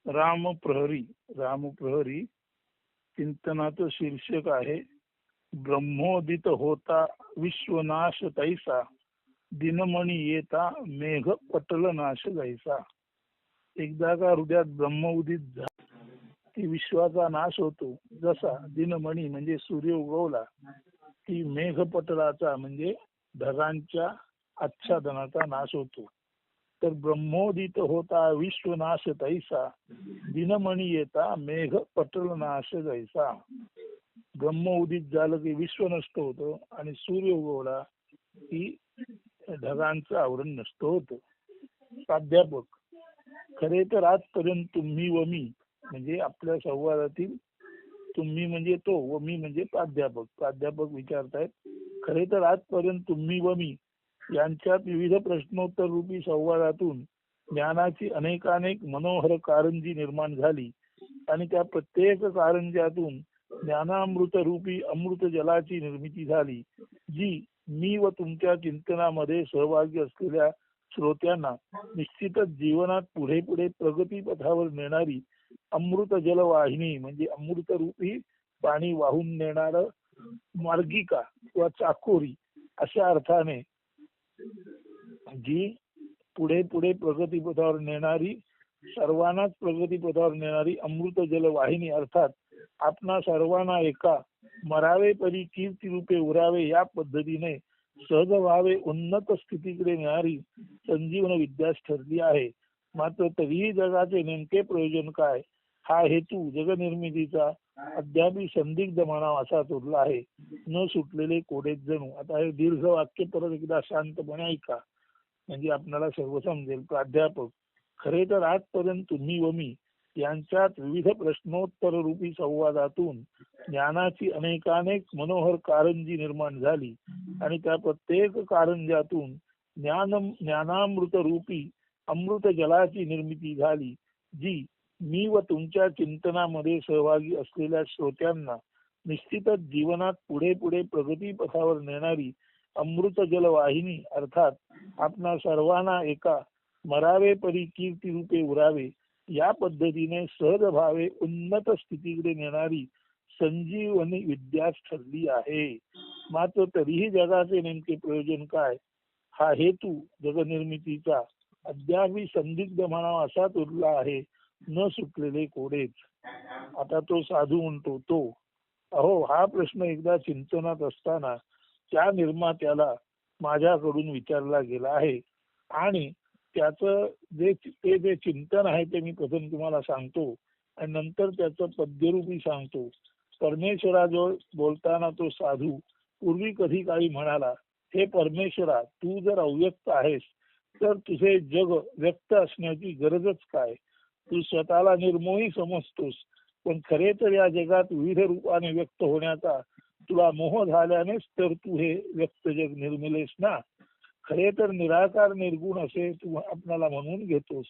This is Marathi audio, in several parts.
रामप्रहरी. रामप्रहरी चिंतनाचं शीर्षक आहे, ब्रह्मोदित होता विश्वनाश तैसा, दिनमणी येता मेघ पटल नाश जैसा. एकदा का हृदयात ब्रह्म उदित झाला की विश्वाचा नाश होतो. जसा दिनमणी म्हणजे सूर्य उगवला की मेघपटलाचा म्हणजे ढगांच्या आच्छादनाचा नाश होतो. तर ब्रह्मोदित होता विश्वनाश तैसा, दिनमणी येता मेघ पटल नाश जैसा. ब्रह्म उदित झालं की विश्व नष्ट होतं आणि सूर्य उगवला की ढगांचं आवरण नष्ट होतं. प्राध्यापक. खरे तर आजपर्यंत तुम्ही व मी म्हणजे आपल्या संवादातील तुम्ही म्हणजे तो व मी म्हणजे प्राध्यापक. प्राध्यापक विचारतायत, खरे तर आजपर्यंत तुम्ही व मी यांच्यात विविध प्रश्नोत्तर रूपी संवादातून ज्ञानाची अनेकानेक मनोहर कारंजी निर्माण झाली आणि त्या प्रत्येक कारंज्यातून ज्ञानामृत रूपी अमृत जलाची निर्मिती झाली, जी मी व तुमच्या चिंतनामध्ये सहभागी असलेल्या श्रोत्यांना निश्चितच जीवनात पुढे पुढे प्रगती पथावर नेणारी अमृत जल वाहिनी म्हणजे अमृत रूपी पाणी वाहून नेणार मार्गिका किंवा चाकोरी अशा अर्थाने जी पुढे पुढे प्रगतीपथावर नेणारी, सर्वांनाच प्रगतीपथावर नेणारी अमृत जल वाहिनी, अर्थात आपणा सर्वांना एका मरावे परी कीर्ती रूपे उरावे या पद्धतीने सहज व्हावे उन्नत स्थितीकडे नेणारी संजीवन विद्याच ठरली आहे. मात्र तरीही जगाचे नेमके प्रयोजन काय हा हेतू जगनिर्मितीचा अद्यापही संदिग्ध म्हणावा असाच उरला आहे. न सुटलेले कोडेच जणू. आता हे दीर्घ वाक्य परत एकदा शांतपणे ऐका म्हणजे आपल्याला सर्व समजेल. प्राध्यापक. खरे तर आजपर्यंत तुम्ही व मी यांच्यात विविध प्रश्नोत्तर रूपी संवादातून ज्ञानाची अनेकानेक मनोहर कारंजी निर्माण झाली आणि त्या प्रत्येक कारंजातून ज्ञानामृत रूपी अमृत जलाची निर्मिती झाली, जी मी व तुमच्या चिंतनामध्ये सहभागी असलेल्या श्रोत्यांना निश्चितच जीवनात पुढे पुढे प्रगती पथावर नेणारी अमृत जल वाहिनी, अर्थात आपणा सर्वांना एका मरावे परी कीर्ती रूपे उरावे या पद्धतीने सहज भावे उन्नत स्थितीकडे नेणारी संजीवनी विद्याच ठरली आहे. मात्र तरीही जगाचे नेमके प्रयोजन काय हा हेतू जगनिर्मितीचा अद्यापही संदिग्ध म्हणावा असाच उरला आहे. न सुटलेले कोडेच. आता तो साधू म्हणतो, तो अहो हा प्रश्न एकदा चिंतनात असताना त्या निर्मात्याला माझ्याकडून विचारला गेला आहे आणि त्याचं जे चिंतन आहे ते मी प्रथम तुम्हाला सांगतो आणि नंतर त्याचं पद्यरूपी सांगतो. परमेश्वराजवळ बोलताना तो साधू पूर्वी कधी काही म्हणाला, हे परमेश्वरा, तू जर अव्यक्त आहेस तर तुझे जग व्यक्त असण्याची गरजच काय? तू स्वतःला निर्मोही समजतोस, पण खरे तर या जगात विविध रूपाने व्यक्त होण्याचा तुला मोह झाल्यानेच तर तू हे व्यक्त जग निर्मिलेस ना. खरे तर निराकार निर्गुण असे तू आपल्याला म्हणून घेतोस.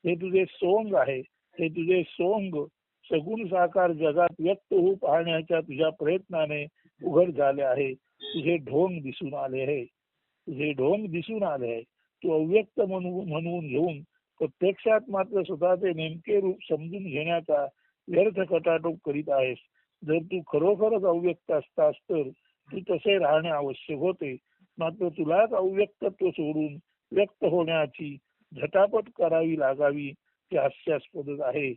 हे तुझे सोंग आहे. हे तुझे सोंग सगुण साकार जगात व्यक्त होऊ पाहण्याच्या तुझ्या प्रयत्नाने उघड झाले आहे. तुझे ढोंग दिसून आले आहे. तुझे ढोंग दिसून आले आहे. तू अव्यक्त म्हणून घेऊन प्रत्यक्षात मात्र स्वतःचे नेमके रूप समजून घेण्याचा व्यर्थ खटाटोप करीत आहेस. जर तू खरोखरच अव्यक्त असतास तर तू तसे राहणे आवश्यक होते. मात्र तुलाच अव्यक्तत्व सोडून व्यक्त होण्याची झटापट करावी लागावी हे हास्यास्पदच आहे.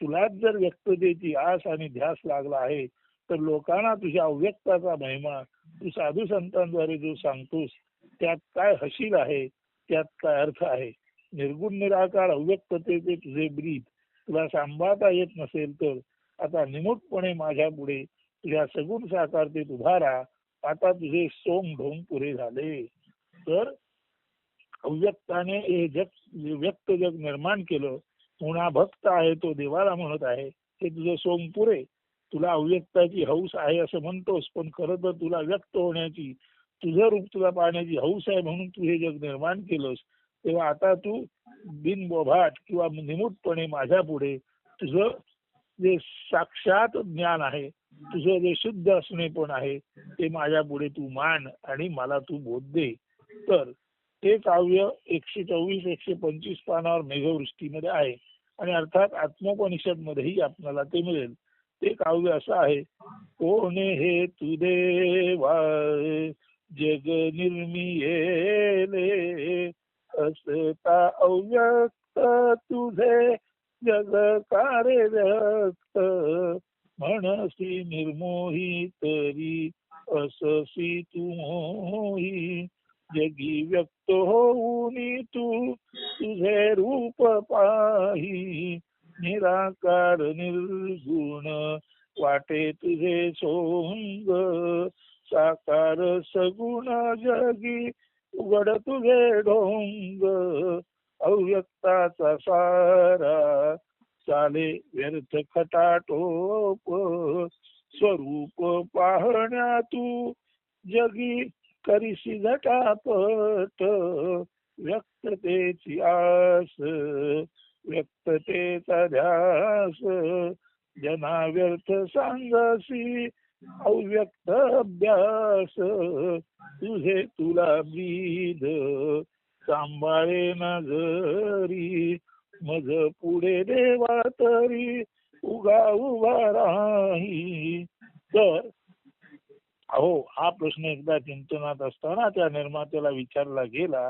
तुलाच जर व्यक्ततेची आस आणि ध्यास लागला आहे तर लोकांना तुझ्या अव्यक्ताचा महिमा तू साधू संतांद्वारे जो सांगतोस त्यात काय हशील आहे, त्यात काय अर्थ आहे? निर्गुण निराकार अव्यक्ततेचे तुझे ब्रीद तुला सांभाळता येत नसेल तर आता निमूटपणे माझ्या पुढे तुझ्या सगुण साकारतेत उभा राहा. आता तुझे सोंग ढोंग पुरे झाले. तर अव्यक्ताने हे जग व्यक्त जग निर्माण केलं. पुन्हा भक्त आहे तो देवाला म्हणत आहे, हे तुझे सोंग पुरे. तुला अव्यक्ताची हौस आहे असं म्हणतोस, पण खरं तर तुला व्यक्त होण्याची, तुझं रूप तुला पाहण्याची हौस आहे म्हणून तू हे जग निर्माण केलंस. तेव्हा आता तू बिनबोभाट किंवा निमूटपणे माझ्या पुढे तुझं जे साक्षात ज्ञान आहे, तुझं जे शुद्ध असणे पण आहे ते माझ्या पुढे तू मान आणि मला तू बोध दे. तर ते काव्य 124-125 पानावर मेघवृष्टीमध्ये आहे. आणि अर्थात आत्मोपनिषद मध्येही आपल्याला ते मिळेल. ते काव्य असं आहे, कोणे हे तू देवा जग निर्मियेले, असता अव्यक्त तुझे जग कार्य व्यक्त, म्हणसी निर्मोही तरी अससी तू मोही, जगी व्यक्त होऊनी तू तुझे रूप पाही, निराकार निर्गुण वाटे तुझे सोंग, साकार सगुण जगी उघड तुझे ढोंग, अव्यक्ताचा सारा चाले व्यर्थ खटाटोप, स्वरूप पाहण्या तू जगी करीसी झटापट, व्यक्ततेची आस व्यक्ततेचा ध्यास, जना व्यर्थ सांगसी अव्यक्त अभ्यास, तुझे तुला ब्रीद सांभाळे ना जरी, मज पुढे देवा तरी उगा उभा राही. तर अहो, हा प्रश्न एकदा चिंतनात असताना त्या निर्मात्याला विचारला गेला,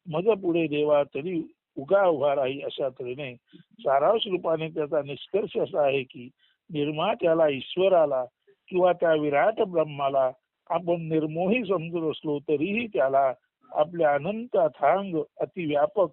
मज पुढे देवा तरी उगा उभा राही, अशा तऱ्हेने सारांश रूपाने त्याचा निष्कर्ष असा आहे की निर्मात्याला, ईश्वराला किंवा त्या विराट ब्रह्माला आपण निर्मोही समजत असलो तरीही त्याला आपल्या अनंत अथांग अतिव्यापक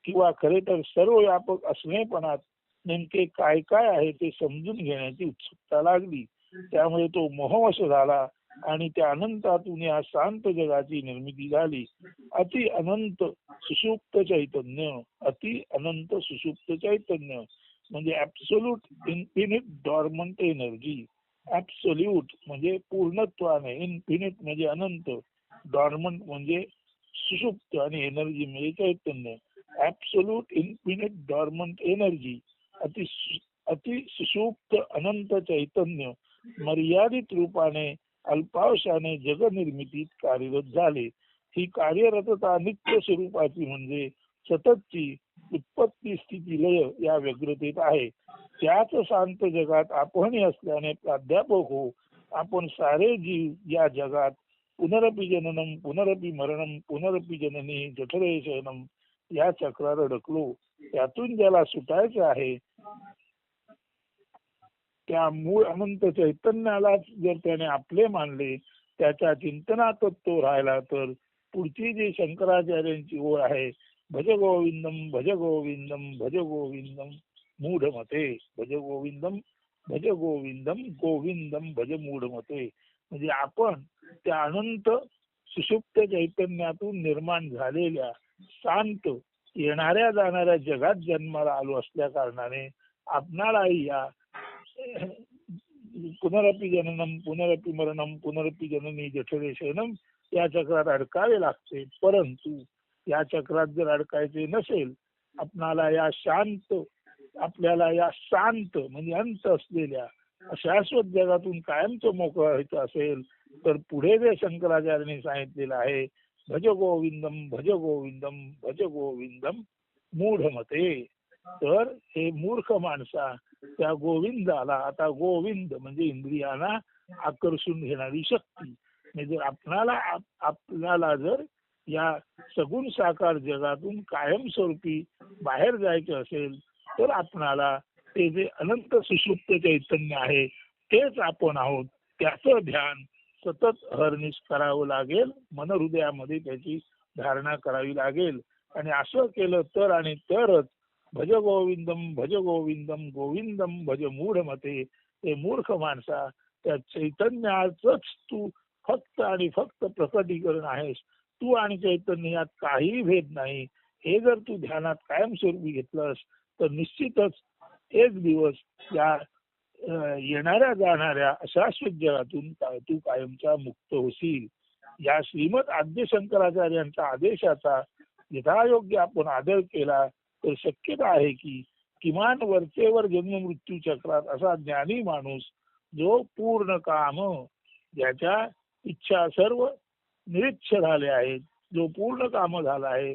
किंवा खरे तर सर्व व्यापक असणेपणात नेमके काय काय आहे ते समजून घेण्याची उत्सुकता लागली. त्यामुळे तो मोहवश झाला आणि त्या अनंतातून या शांत जगाची निर्मिती झाली. अति अनंत सुषुप्त चैतन्य, अति अनंत सुषुप्त चैतन्य म्हणजे absolute infinite dormant energy. Absolute म्हणजे पूर्णत्वाने, इन्फिनिट म्हणजे अनंत, डॉर्मंट म्हणजे सुषुप्त आणि एनर्जी म्हणजे चैतन्य. ऍब्सोल्यूट इन्फिनिट डॉर्मंट एनर्जी, अति सुषुप्त अनंत चैतन्य मर्यादित रूपाने अल्पावशाने जगनिर्मितीत कार्यरत झाले. ही कार्यरतता नित्य स्वरूपाची म्हणजे सततची उत्पत्ती स्थिती लय या व्यग्रतेत आहे. त्याच शांत जगात आपणही असल्याने प्राध्यापक हो, आपण सारे जीव या जगात पुनरपि जननम पुनरपि मरणम पुनरपि जननी जठरे शयनम या चक्रात अडकलो. त्यातून ज्याला सुटायचे आहे त्या मूळ अनंत चैतन्यालाच जर त्याने आपले मानले, त्याच्या चिंतनातच तो राहिला, तर पुढची जी शंकराचार्यांची ओळ आहे, भज गोविंदम भज गोविंदम भज गोविंदम मूढमते, भज गोविंदम भज गोविंदम गोविंदम भज मूढमते, म्हणजे आपण त्या अनंत सुषुप्त चैतन्यातून निर्माण झालेल्या शांत येणाऱ्या जाणाऱ्या जगात जन्माला आलो असल्या कारणाने आपणालाही या पुनरपि जननम पुनरपि मरणम पुनरपि जननी जठरे शयनम या चक्रात अडकावे लागते. परंतु या चक्रात जर अडकायचे नसेल, आपणाला या शांत, आपल्याला या शांत म्हणजे अंत असलेल्या शाश्वत जगातून कायमचं मोकळं व्हायचं असेल, तर पुढे जे शंकराचार्यांनी सांगितलेलं आहे, भज गोविंदम भज गोविंदम भज गोविंदम मूढमते, तर हे मूर्ख माणसा त्या गोविंदाला, आता गोविंद म्हणजे इंद्रियांना आकर्षून घेणारी शक्ती, म्हणजे आपल्याला जर या सगुण साकार जगातून कायमस्वरूपी बाहेर जायचे असेल, तर आपणाला ते जे अनंत सुषुप्त चैतन्य आहे तेच आपण आहोत, त्याचं ध्यान सतत हरनिश करावं लागेल, मन हृदयामध्ये त्याची धारणा करावी लागेल. आणि असं केलं तर आणि तरच भज गोविंदम गोविंदम भज मूढमते, ते मूर्ख माणसा त्या चैतन्याचंच तू फक्त आणि फक्त प्रकटीकरण आहेस. तू आणि चैतन्य यात काहीही भेद नाही. हे जर तू ध्यानात कायमस्वरूपी घेतलंस तर निश्चितच एक दिवस या येणाऱ्या जाणाऱ्या अशाश्वत जगातून तू कायमचा मुक्त होशील. या श्रीमद आद्य शंकराचार्यांच्या आदेशाचा यथायोग्य आपण आदर केला तर शक्यता आहे की किमान वरचेवर जन्म मृत्यू चक्रात असा ज्ञानी माणूस जो पूर्ण काम, ज्याच्या इच्छा सर्व निरीच्छ झाले आहेत, जो पूर्ण काम झाला आहे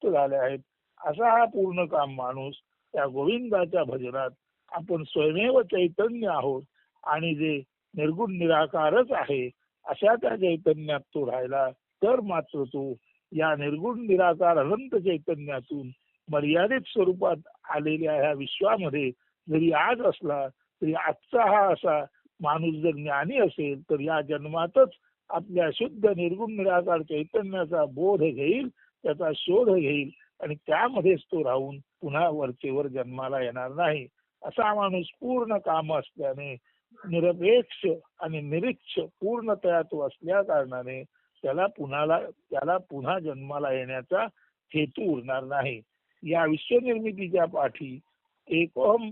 झाले आहेत, असा हा पूर्ण काम माणूस त्या गोविंदाच्या भजनात आपण स्वयमेव चैतन्य आहोत आणि जे निर्गुण निराकारच आहे अशा त्या चैतन्यात तो राहिला तर मात्र तो या निर्गुण निराकार अनंत चैतन्यातून मर्यादित स्वरूपात आलेल्या ह्या विश्वामध्ये जरी आज असला तरी आजचा हा असा माणूस जर ज्ञानी असेल तर या जन्मातच आपल्या शुद्ध निर्गुण निराकार चैतन्याचा बोध घेईल, त्याचा शोध घेईल आणि त्यामध्येच तो राहून पुन्हा वरचेवर जन्माला येणार नाही. असा माणूस पूर्ण काम असल्याने निरपेक्ष आणि निरीक्ष पूर्णतया तो असल्या कारणाने त्याला पुन्हा जन्माला येण्याचा हेतू उरणार नाही. या विश्वनिर्मितीच्या पाठी एकोम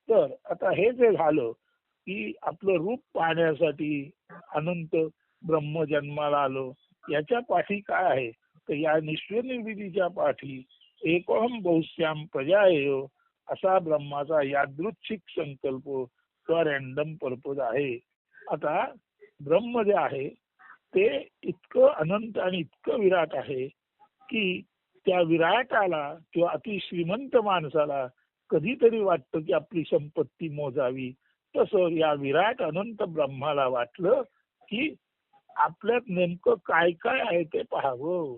तर आता हे जे झालं की आपलं रूप पाहण्यासाठी अनंत ब्रह्म जन्माला आलं, याच्या पाठी काय आहे तर या विश्वनिर्मितीच्या पाठी एकोहम बहुश्याम प्रजाएय असा ब्रह्माचा यादृच्छिक संकल्प किंवा रॅन्डम पर्पज आहे. आता ब्रह्म जे आहे ते इतकं अनंत आणि इतकं विराट आहे की त्या विराटाला किंवा अतिश्रीमंत माणसाला कधीतरी वाटतं की आपली संपत्ती मोजावी, तसं या विराट अनंत ब्रह्माला वाटलं की आपल्यात नेमकं काय काय आहे ते पाहावं,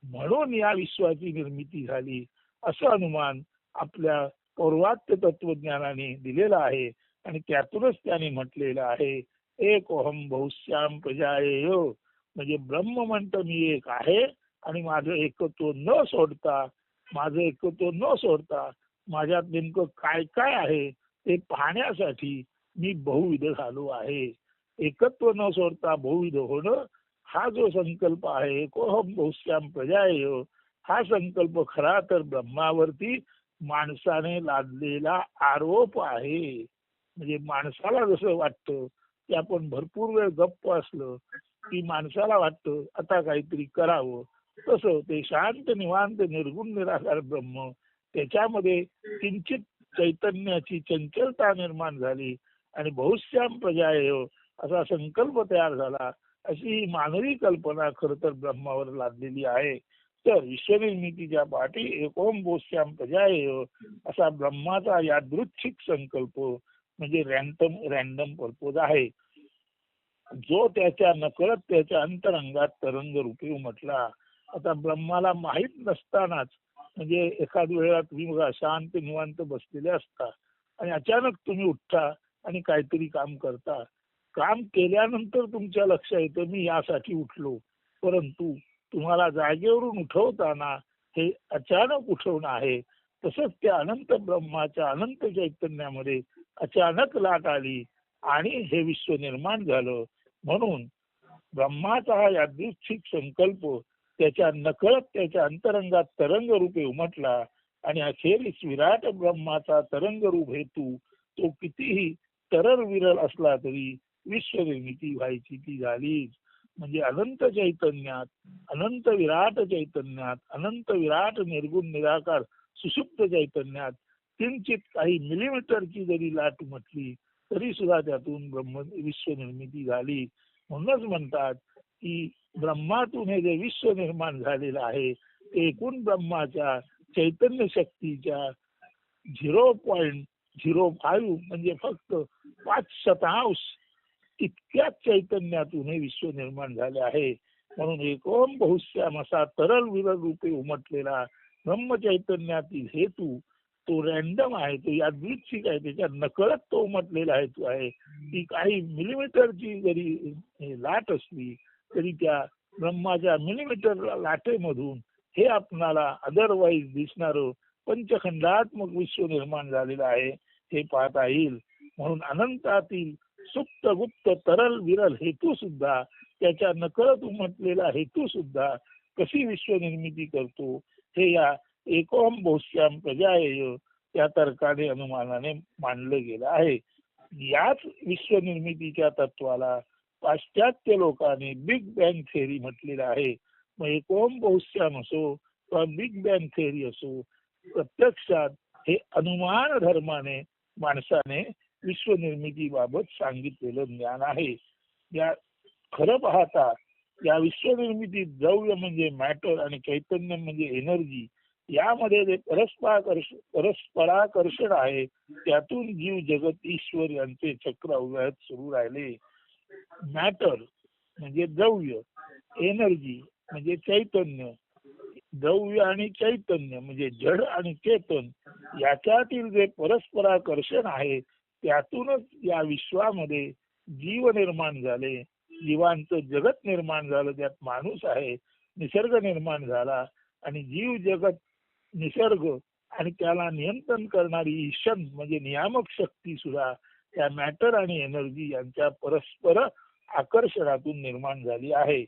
म्हणून या विश्वाची निर्मिती झाली असं अनुमान आपल्या पौर्वात्य तत्वज्ञानाने दिलेला आहे. आणि त्यातूनच त्याने म्हटलेलं आहे एक ओहम बहुश्याम प्रजाएय, म्हणजे ब्रह्म म्हणतं मी एक आहे आणि माझं एकत्व न सोडता माझ्यात नेमकं काय काय आहे ते पाहण्यासाठी मी बहुविध झालो आहे. एकत्व न सोडता बहुविध होणं हा जो संकल्प आहे एकोहम बहुश्याम प्रजाएय, हा संकल्प खरा तर ब्रह्मावरती माणसाने लादलेला आरोप आहे. म्हणजे माणसाला जसं वाटतं की आपण भरपूर वेळ गप्प असलं की माणसाला वाटतं आता काहीतरी करावं, तसं ते शांत निवांत निर्गुण निराकार ब्रह्म त्याच्यामध्ये किंचित चैतन्याची चंचलता निर्माण झाली आणि बहुश्याम प्रजाएय असा संकल्प तयार झाला. अशी ही मानवी कल्पना खर तर ब्रह्मावर लादलेली आहे. तर विश्वनिर्मितीच्या पाठी एकोम बहुश्याम प्रजाएय असा ब्रह्माचा यादृच्छिक संकल्प म्हणजे रॅन्डम पर्पज आहे, जो त्याच्या नकळत त्याच्या अंतरंगात तरंग रूपी उमटला. आता ब्रह्माला माहीत नसतानाच, म्हणजे एखाद वेळा तुम्ही बघा शांत निवांत बसलेले असता आणि अचानक तुम्ही उठता आणि काहीतरी काम करता. काम केल्यानंतर तुमच्या लक्षात येतं मी यासाठी उठलो, परंतु तुम्हाला जागेवरून उठवताना हे अचानक उठवणं आहे. तसंच त्या अनंत ब्रह्माच्या अनंत चैतन्यामध्ये अचानक लाट आली आणि हे विश्व निर्माण झालं. म्हणून ब्रह्माचा हा यादृच्छिक संकल्प त्याच्या नकळत त्याच्या अंतरंगात तरंग रूपे उमटला आणि अखेरीस विराट ब्रह्माचा तरंग रूप हेतू तो कितीही तरल विरल असला तरी विश्वनिर्मिती व्हायची ती झालीच. म्हणजे अनंत चैतन्यात, अनंत विराट चैतन्यात, अनंत विराट निर्गुण निराकार सुषुप्त चैतन्यात किंचित काही मिलीमीटरची जरी लाट उमटली तरी सुद्धा त्यातून विश्व निर्मिती झाली. म्हणूनच म्हणतात की ब्रह्मातून हे जे विश्व निर्माण झालेलं आहे ते एकूण ब्रह्माच्या चैतन्य शक्तीच्या 0.05 म्हणजे फक्त 5% इतक्याच चैतन्यातून हे विश्व निर्माण झाले आहे. म्हणून एकोम बहुश्याम असा तरल विरल रूपे उमटलेला ब्रह्म चैतन्यातील हेतू तो रॅन्डम आहे, तो यादृच्छिक आहे, त्याच्या नकळत तो उमटलेला हेतू आहे. ती काही मिलीमीटरची जरी लाट असली तरी त्या ब्रह्माच्या मिलीमीटर लाटेमधून हे आपणाला अदरवाईज दिसणारं पंचखंडात्मक विश्व निर्माण झालेलं आहे हे पाहता येईल. म्हणून अनंतातील सुप्त गुप्त तरल विरल हेतू सुद्धा, त्याच्या नकळत उमटलेला हेतू सुद्धा कशी विश्व निर्मिती करतो हे या एकोम बहुश्याम प्रजाएय या तर्काने अनुमानाने मांडलं गेलं आहे. याच विश्व निर्मितीच्या तत्वाला पाश्चात्य लोकांनी बिग बँग थेअरी म्हटलेलं आहे. मग एकोम बहुश्याम असो किंवा बिग बँग थेअरी असो, प्रत्यक्षात हे अनुमान धर्माने माणसाने विश्व निर्मितीबाबत सांगितलेलं ज्ञान आहे. या खरं पाहता या विश्व निर्मितीत द्रव्य म्हणजे मॅटर आणि चैतन्य म्हणजे एनर्जी यामध्ये जे परस्पराकर्षण आहे त्यातून जीव जगत ईश्वर यांचे चक्र अव्याहत सुरू राहिले. मॅटर म्हणजे द्रव्य, एनर्जी म्हणजे चैतन्य, द्रव्य आणि चैतन्य म्हणजे जड आणि चेतन याच्यातील जे परस्पराकर्षण आहे त्यातूनच या विश्वामध्ये जीव निर्माण झाले, जीवांचं जगत निर्माण झालं, त्यात माणूस आहे, निसर्ग निर्माण झाला आणि जीव जगत निसर्ग आणि त्याला नियंत्रण करणारी ईशन म्हणजे नियामक शक्ती सुद्धा त्या मॅटर आणि एनर्जी यांच्या परस्पर आकर्षणातून निर्माण झाली आहे.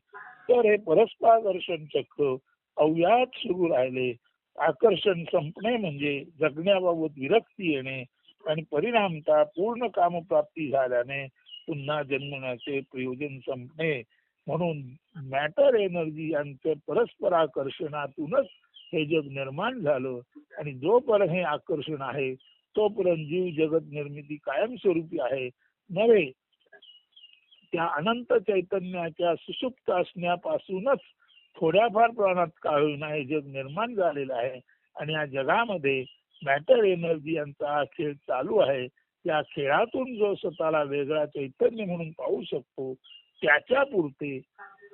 तर हे परस्पराकर्षण चक्र अव्याहत सुरू राहिले. आकर्षण संपणे म्हणजे जगण्याबाबत विरक्ती येणे आणि परिणामतः पूर्ण कामप्राप्ती झाल्याने पुन्हा जन्मण्याचे प्रयोजन संपणे. म्हणून मॅटर एनर्जी यांचं परस्पराकर्षणातूनच हे जग निर्माण झालं आणि जोपर्यंत हे आकर्षण आहे तोपर्यंत जीव जगत निर्मिती कायमस्वरूपी आहे. नव्हे त्या अनंत चैतन्याच्या सुषुप्त असण्यापासूनच थोड्याफार प्रमाणात का होईना हे जग निर्माण झालेलं आहे आणि या जगामध्ये मॅटर एनर्जी यांचा हा खेळ चालू आहे. त्या खेळातून जो स्वतःला वेगळा चैतन्य म्हणून पाहू शकतो त्याच्या पुरते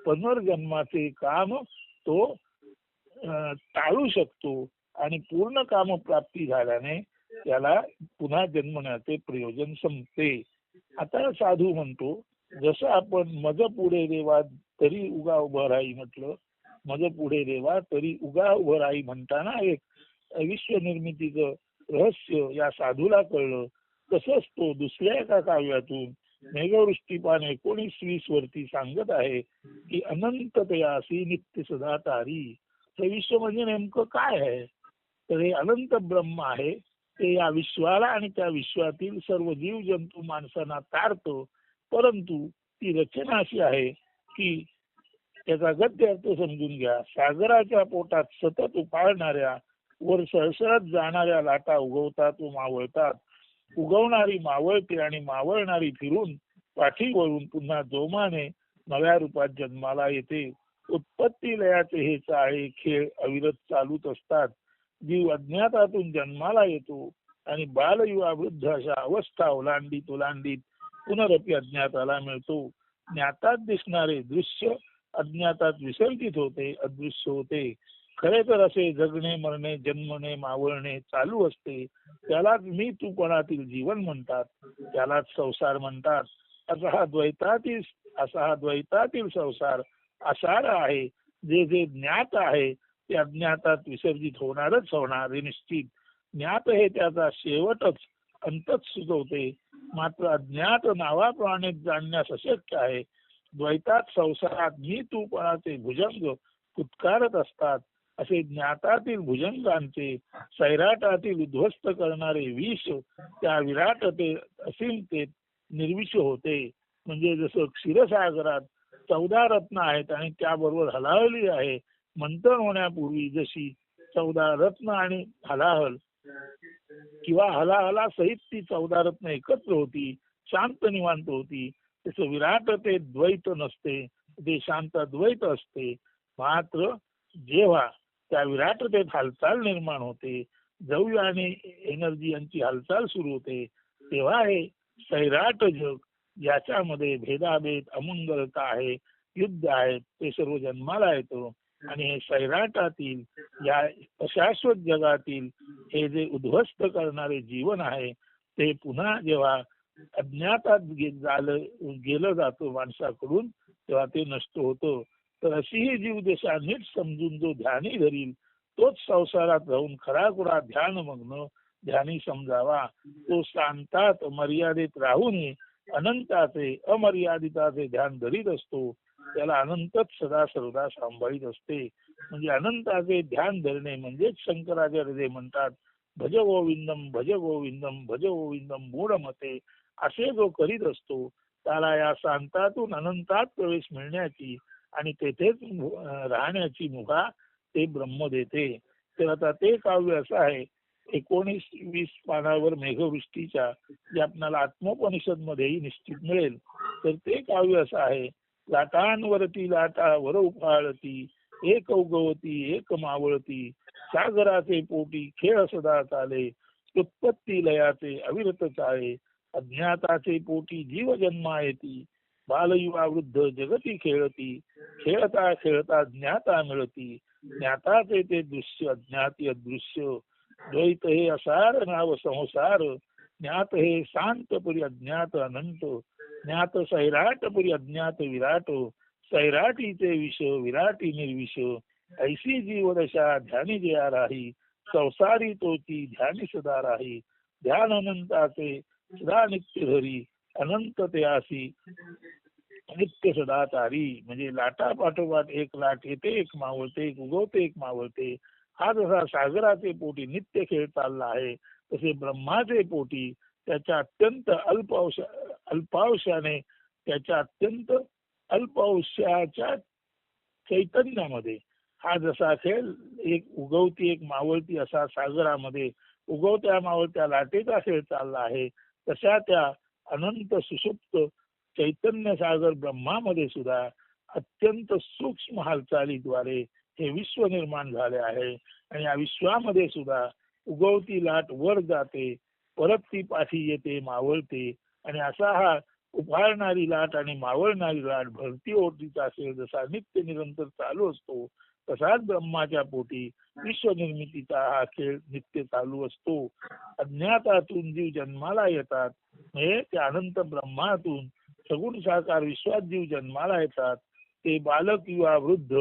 पुनर्जन्माचे काम तो टाळू शकतो आणि पूर्ण कामप्राप्ती झाल्याने त्याला पुन्हा जन्मण्याचे प्रयोजन संपते. आता साधू म्हणतो जसं आपण मज पुढे देवा तरी उगा उभं राही म्हटलं, मज पुढे देवा तरी उगा उभं राही म्हणताना एक विश्व निर्मितीचं रहस्य या साधूला कळलं. तसंच तो दुसऱ्या एका काव्यातून मेघवृष्टीपान 19-20 वरती सांगत आहे की अनंत तयासी नित्य सदा तारी. हे विश्व म्हणजे नेमकं काय आहे तर हे अनंत ब्रह्म आहे. ते या विश्वाला आणि त्या विश्वातील सर्व जीव जंतू माणसांना तारतो. परंतु ती रचना अशी आहे की त्याचा गद्य अर्थ समजून घ्या. सागराच्या पोटात सतत उफाळणाऱ्या वर सळसळत जाणाऱ्या लाटा उगवतात व मावळतात. उगवणारी मावळते आणि मावळणारी फिरून पाठी वळून पुन्हा जोमाने नव्या रूपात जन्माला येते. उत्पत्ती लयाचे हे चाळे खेळ अविरत चालूच असतात. जीव अज्ञातातून जन्माला येतो आणि बाल युवा वृद्ध अशा अवस्था ओलांडीत पुनरपी अज्ञाताला मिळतो. ज्ञातात दिसणारे दृश्य अज्ञातात विसर्जित होते, अदृश्य होते. खरे तर असे जगणे मरणे जन्मणे मावळणे चालू असते. त्यालाच मी तूपणातील जीवन म्हणतात, त्यालाच संसार म्हणतात. असा हा द्वैतातील संसार आसार आहे. जे जे ज्ञात आहे ते अज्ञातात विसर्जित होणार हे निश्चित. ज्ञात हे त्याचा शेवटच अंतच सुचवते. मात्र अज्ञात नावाप्रमाणे जाणण्यास अशक्य आहे. द्वैतात संसारात मी तूपणाचे भुजंग फुटकारत असतात. असे ज्ञातातील भुजंगांचे सैराटातील उद्ध्वस्त करणारे विष त्या विराटते असीमतेत निर्विष होते. म्हणजे जसं क्षीरसागरात 14 रत्न आहेत आणि त्याबरोबर हलाहली आहे. मंथन होण्यापूर्वी जशी 14 रत्न आणि हलाहल किंवा हलाहला सहित ती 14 रत्न एकत्र होती, शांत निवांत होती. तसं विराट ते द्वैत नसते, ते शांत द्वैत असते. मात्र जेव्हा त्या विराटतेत हालचाल निर्माण होते, द्रव्य आणि एनर्जी यांची हालचाल सुरू होते, तेव्हा हे सैराट जग याच्यामध्ये भेदाभेद अमंगलता आहे, युद्ध आहे, ते सर्व जन्माला येतो. आणि हे सैराटातील या अशाश्वत जगातील हे जे उद्ध्वस्त करणारे जीवन आहे ते पुन्हा जेव्हा अज्ञातात गेलं जातं माणसाकडून तेव्हा ते नष्ट होतं. तर अशी ही जीवदशा नीट समजून जो ध्यानी धरील तोच संसारात राहून खराखुरा ध्यानमग्न ध्यानी समजावा. तो शांतात मर्यादेत राहूनही अनंताचे अमर्यादिताचे ध्यान धरीत असतो. त्याला अनंतच सदा सर्वदा सांभाळीत असते. म्हणजे अनंताचे ध्यान धरणे म्हणजेच शंकराचार्य म्हणतात भज गोविंदम भज गोविंदम भज गोविंदम मूढमते. असे जो करीत असतो त्याला या शांतातून अनंतात प्रवेश मिळण्याची आणि तेथेच राहण्याची मुभा ते ब्रह्म देते. तर आता ते काव्य असं आहे 19-20 पानावर मेघवृष्टीच्या जे आपल्याला आत्मोपनिषद मध्येही निश्चित मिळेल. तर ते काव्य असं आहे लाटांवरती लाटा वर उफाळती एक उगवती एक मावळती सागराचे पोटी खेळ सदा चाले, उत्पत्ती लयाचे अविरत चाळे, अज्ञाताचे पोटी जीव जन्मा येती, बालयुवा वृद्ध जगती खेळती, खेळता खेळता ज्ञाता मिळती, ज्ञाताचे ते दृश्य अज्ञाती अदृश्य, द्वैत हे असार नाव संसार, ज्ञात हे शांत परी अज्ञात अनंत, ज्ञात सैराट परी अज्ञात विराट, सैराटीचे विष विराटी निर्विष, ऐशी जीवदशा ध्यानी जया राही, संसारी तोची ध्यानी सदा राही, ध्यान अनंताचे सदा नित्य धरी, अनंत ते आसी नित्य सदा तारी. म्हणजे लाटा पाठोपाठ एक लाट येते, एक मावळते, एक उगवते, एक मावळते. हा जसा सागराचे पोटी नित्य खेळ चालला आहे, तसे ब्रह्माचे पोटी त्याच्या अत्यंत अल्पावशाने त्याच्या अत्यंत अल्पावशाच्या चैतन्यामध्ये हा जसा खेळ एक उगवती एक मावळती असा सागरामध्ये उगवत्या मावळत्या लाटेचा खेळ चालला आहे, तशा त्या अनंत सुषुप्त चैतन्य सागर ब्रह्मामध्ये सुद्धा अत्यंत सूक्ष्म हालचालीद्वारे हे विश्व निर्माण झाले आहे. आणि या विश्वामध्ये सुद्धा उगवती लाट वर जाते, परत ती पाठी येते, मावळते, आणि असा हा उफाळणारी लाट आणि मावळणारी लाट भरती ओढतीचा असेल जसा नित्य निरंतर चालू असतो, तसाच ब्रह्माच्या पोटी विश्वनिर्मितीचा हा खेळ नित्य चालू असतो. अज्ञातातून जीव जन्माला येतात, म्हणजे त्या अनंत ब्रह्मातून सगुण साकार विश्वात जीव जन्माला येतात. ते बालक युवा वृद्ध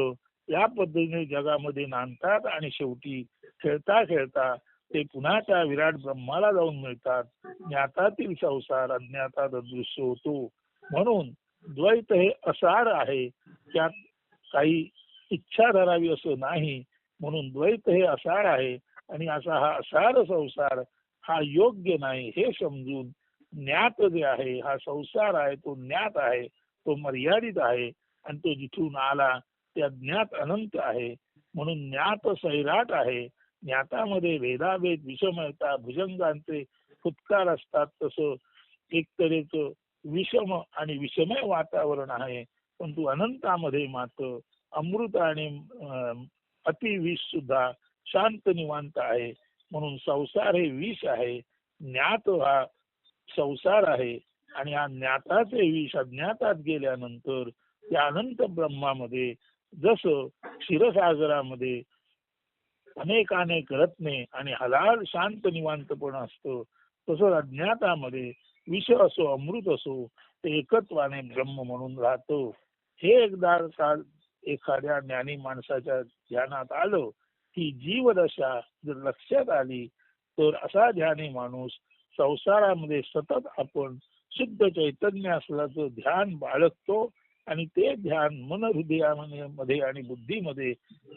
या पद्धतीने जगामध्ये नांदतात आणि शेवटी खेळता खेळता ते पुन्हा त्या विराट ब्रह्माला जाऊन मिळतात. ज्ञातातील संसार अज्ञातात अदृश्य होतो. म्हणून द्वैत हे असार आहे, त्यात काही इच्छा धरावी असं नाही. म्हणून द्वैत हे असार आहे, आणि असा हा असार संसार हा योग्य नाही हे समजून ज्ञात जे आहे हा संसार आहे तो ज्ञात आहे, तो मर्यादित आहे, आणि तो जिथून आला त्या ज्ञात अनंत आहे. म्हणून ज्ञात सैराट आहे. ज्ञातामध्ये भेदाभेद विषमता भुजंगांचे फुटकार असतात, तसं एक तऱ्हेचं विषम आणि विषमय वातावरण आहे. परंतु अनंतामध्ये मात्र अमृत आणि अतिविष सुद्धा शांत निवांत आहे. म्हणून संसार हे विष आहे, ज्ञात हा संसार आहे, आणि या ज्ञाताचे विष अज्ञातात गेल्यानंतर त्या अनंत ब्रह्मामध्ये जसं क्षीरसागरामध्ये अनेक रत्ने आणि हलाल शांत निवांतपण असतं, तसं अज्ञातामध्ये विष असो अमृत असो ते एकत्वाने ब्रह्म म्हणून राहतं. हे एकदा एखाद्या ज्ञानी माणसाच्या ध्यानात आलं की जीवदशा जर लक्षात आली तर असा ध्यानी माणूस संसारामध्ये सतत आपण शुद्ध चैतन्य असल्याचं ध्यान बाळगतो, आणि ते ध्यान मन हृदयामध्ये आणि बुद्धीमध्ये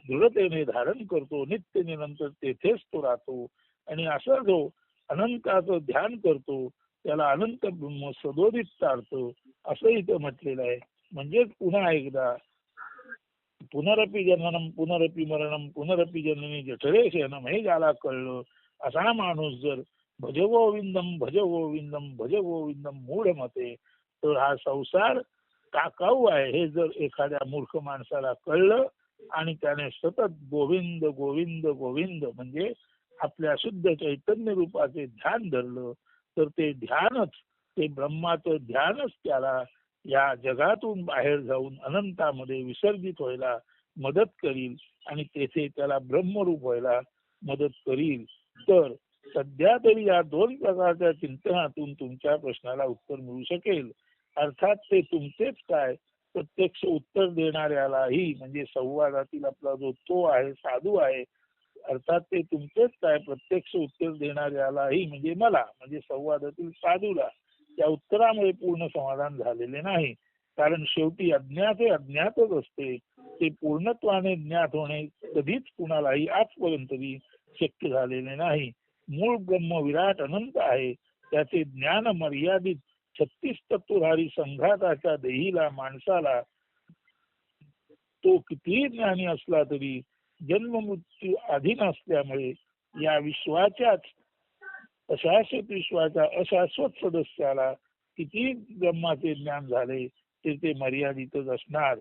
दृढतेने धारण करतो. नित्य निरंतर तेथेच तो राहतो, आणि असं जो अनंताचं ध्यान करतो त्याला अनंत ब्रह्म सदोदित चालतो असं इथं म्हटलेलं आहे. म्हणजेच पुन्हा एकदा पुनरपि जननम पुनरपि मरणम पुनरपि जननी जठरे शयनम हे ज्याला कळलं असा माणूस जर भज गोविंदम भज गोविंदम भज गोविंदम मूढ मते, तर हा संसार टाकाऊ आहे हे जर एखाद्या मूर्ख माणसाला कळलं आणि त्याने सतत गोविंद गोविंद गोविंद म्हणजे आपल्या शुद्ध चैतन्य रूपाचे ध्यान धरलं, तर ते ध्यानच ते ब्रह्माचं ध्यानच त्याला या जगातून बाहेर जाऊन अनंतामध्ये विसर्जित व्हायला मदत करील, आणि तेथे त्याला ब्रह्मरूप व्हायला मदत करील. तर सध्या तरी या दोन प्रकारच्या चिंतनातून तुमच्या प्रश्नाला उत्तर मिळू शकेल. अर्थात ते तुमचेच काय प्रत्यक्ष उत्तर देणाऱ्यालाही म्हणजे संवादातील आपला जो तो आहे साधू आहे, अर्थात ते तुमचेच काय प्रत्यक्ष उत्तर देणाऱ्यालाही म्हणजे मला म्हणजे संवादातील साधूला त्या उत्तरामुळे पूर्ण समाधान झालेले नाही. कारण शेवटी अज्ञात हे अज्ञातच असते. ते पूर्णत्वाने ज्ञात होणे कधीच कुणालाही आजपर्यंतही शक्य झालेले नाही. मूळ ब्रह्म विराट अनंत आहे. त्याचे ज्ञान मर्यादित 36 तत्वधारी संघाताच्या देहीला माणसाला तो कितीही ज्ञानी असला तरी जन्म मृत्यू अधीन असल्यामुळे या विश्वाच्याच अशाश्वत विश्वाच्या अशाश्वत सदस्याला किती ब्रह्माचे ज्ञान झाले तर ते मर्यादितच असणार.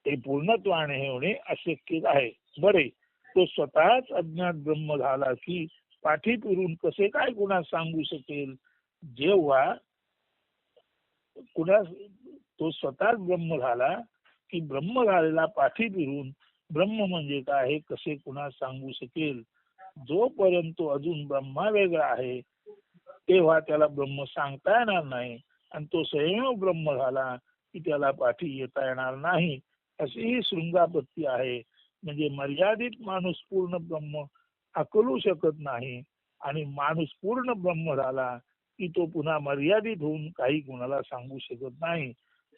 ते पूर्णत्वाने होणे अशक्य आहे. बरे, तो स्वतःच अज्ञात ब्रह्म झाला की पाठी फिरून कसे काय कुणास सांगू शकेल. जेव्हा कुणास तो स्वतःच ब्रह्म झाला की ब्रह्म झालेला पाठी फिरून ब्रह्म म्हणजे काय हे कसे कुणास सांगू शकेल. जोपर्यंत तो अजून ब्रह्मा वेगळा आहे तेव्हा त्याला ब्रह्म सांगता येणार नाही, आणि तो स्वयं ब्रह्म झाला की त्याला पाठी येता येणार नाही. अशी ही शृंगापत्ती आहे. म्हणजे मर्यादित माणूस पूर्ण ब्रह्म आकलू शकत नाही, आणि माणूस पूर्ण ब्रह्म झाला की तो पुन्हा मर्यादित होऊन काही कुणाला सांगू शकत नाही.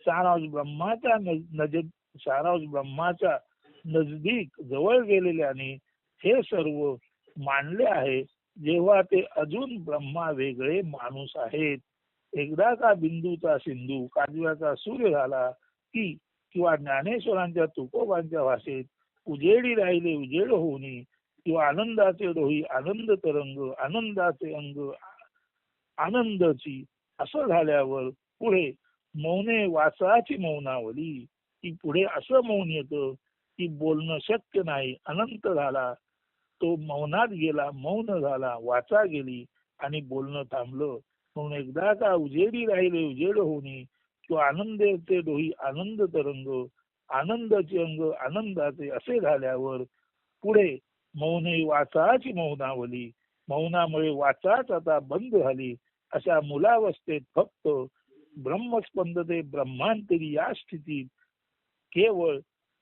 सारांश ब्रह्माच्या सारांश ब्रह्माच्या नजदीक जवळ गेलेल्याने हे सर्व मानले आहे. जेव्हा ते अजून ब्रह्मा वेगळे माणूस आहेत. एकदा का बिंदूचा सिंधू काजव्याचा सूर्य झाला की, किंवा ज्ञानेश्वरांच्या तुकोबांच्या भाषेत उजेडी राहिले उजेड होऊनी, किंवा आनंदाचे डोही आनंद तरंग आनंदाचे अंग आनंदाची असं झाल्यावर पुढे मौने वाचाची मौनावली, की पुढे असं मौन येतं की बोलणं शक्य नाही. अनंत झाला तो मौनात गेला, मौन झाला, वाचा गेली आणि बोलणं थांबलं. म्हणून एकदा का उजेडी राहिले उजेड होणी, किंवा आनंदाचे डोही आनंद तरंग आनंदाचे अंग आनंदाचे असे झाल्यावर पुढे मौने वाचाची मौनावली, मौनामुळे वाचाच आता बंद झाली. अशा मुलावस्थेत फक्त ब्रह्मस्पंदते ब्रह्मांतरी या स्थितीत केवळ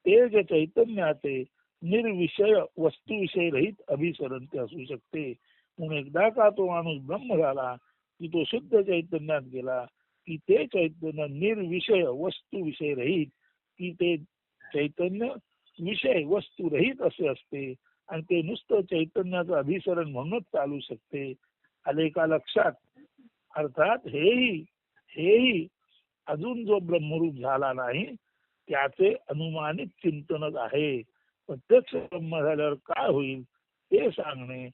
तेज चैतन्याचे निर्विषय वस्तुविषय रहित अभिसरण असू शकते. म्हणून एकदा का तो माणूस ब्रह्म झाला की तो शुद्ध चैतन्यात गेला की ते चैतन्य निर्विषय वस्तुविषय रहित, की ते चैतन्य विषय वस्तू रहित असे असते, आणि ते नुसतं चैतन्याचं अभिसरण म्हणूनच चालू शकते. आले का लक्षात. अर्थात हेही अजून जो ब्रह्मरूप झाला नाही त्याचे अनुमानित चिंतनच आहे. प्रत्यक्ष ब्रह्म झाल्यावर काय होईल ते सांगणे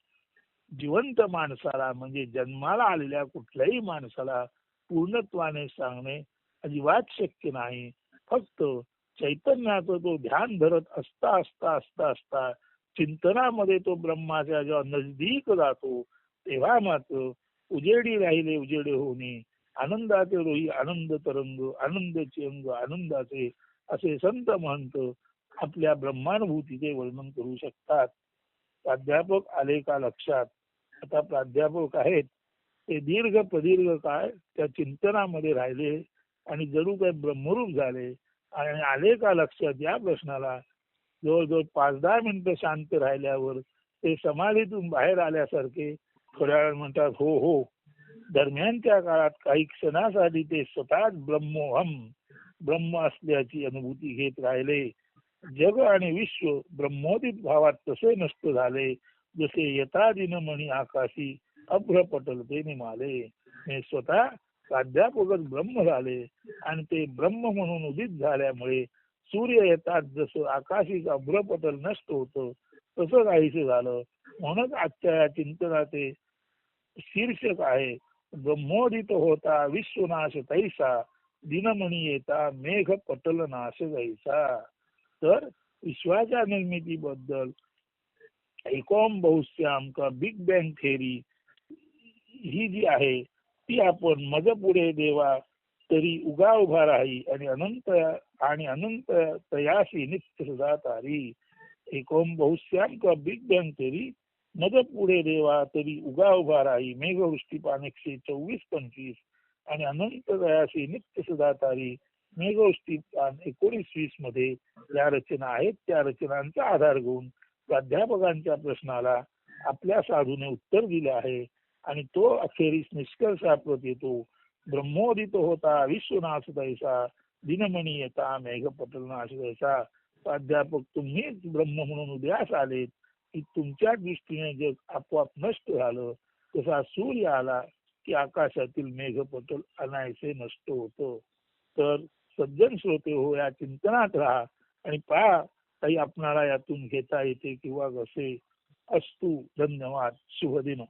जिवंत माणसाला, म्हणजे जन्माला आलेल्या कुठल्याही माणसाला पूर्णत्वाने सांगणे अजिबात शक्य नाही. फक्त चैतन्याचं तो ध्यान धरत असता असता असता असता चिंतनामध्ये तो ब्रह्माच्या जेव्हा नजदीक जातो तेव्हा मात्र उजेडी राहिले उजेडे होणे, आनंदाचे रोही आनंद तरंग आनंदाचे अंग आनंदाचे असे संत महंत आपल्या ब्रह्मानुभूतीचे वर्णन करू शकतात. प्राध्यापक आले का लक्षात. आता प्राध्यापक आहेत ते दीर्घ प्रदीर्घ काळ त्या चिंतनामध्ये राहिले आणि जणू काही ब्रह्मरूप झाले. आणि आले का लक्षात या प्रश्नाला जवळजवळ 5-10 मिनिटं शांत राहिल्यावर ते समाधीतून बाहेर आल्यासारखे थोड्या वेळ म्हणतात हो हो. दरम्यानच्या काळात काही क्षणासाठी ते स्वतःच ब्रह्मोहम ब्रह्म असल्याची अनुभूती घेत राहिले. जग आणि विश्व ब्रह्मोदित भावात तसे नष्ट झाले जसे यथा दिनमणी आकाशी अभ्रपटलतेने माले. हे स्वतः प्राध्यापकच ब्रह्म झाले, आणि ते ब्रह्म म्हणून उदित झाल्यामुळे सूर्य येतात जसं आकाशी अभ्रपटल नष्ट होतं तसं काहीच झालं. म्हणूनच आजच्या या चिंतनाचे शीर्षक आहे ब्रह्मोदित होता विश्वनाश तैसा दिनमणी येता मेघ पटल नाश जैसा. तर विश्वाच्या निर्मितीबद्दल एकॉम बहुश्याम का बिग बँग थेरी ही जी आहे ती आपण मज पुढे देवा तरी उगा उभा राही, आणि अनंत तयाशी नित्य सदा तारी. एकॉम बहुश्याम का बिग बँग थेरी मज पुढे देवा तरी उगा उभा राही, मेघवृष्टी पान 124-25 आणि अनंत दयाशी नित्य सदा तारी मेघवृष्टी पान 19-20 मध्ये या रचना आहेत. त्या रचनांचा आधार घेऊन प्राध्यापकांच्या प्रश्नाला आपल्या साधूने उत्तर दिले आहे, आणि तो अखेरीस निष्कर्षाप्रत येतो. ब्रह्मोदित होता विश्वनाश तैसा दिनमणी येता मेघपटल नाश तैसा. प्राध्यापक तुम्हीच ब्रह्म म्हणून उदयास आलेत की तुमच्या दृष्टीने जग आपोआप नष्ट झालं. तसा सूर्य आला की आकाशातील मेघपटल अनायसे नष्ट होतं. तर सज्जन श्रोते हो, या चिंतनात राहा आणि पहा काही आपणाला यातून घेता येते किंवा कसे. अस्तु. धन्यवाद. शुभ दिन.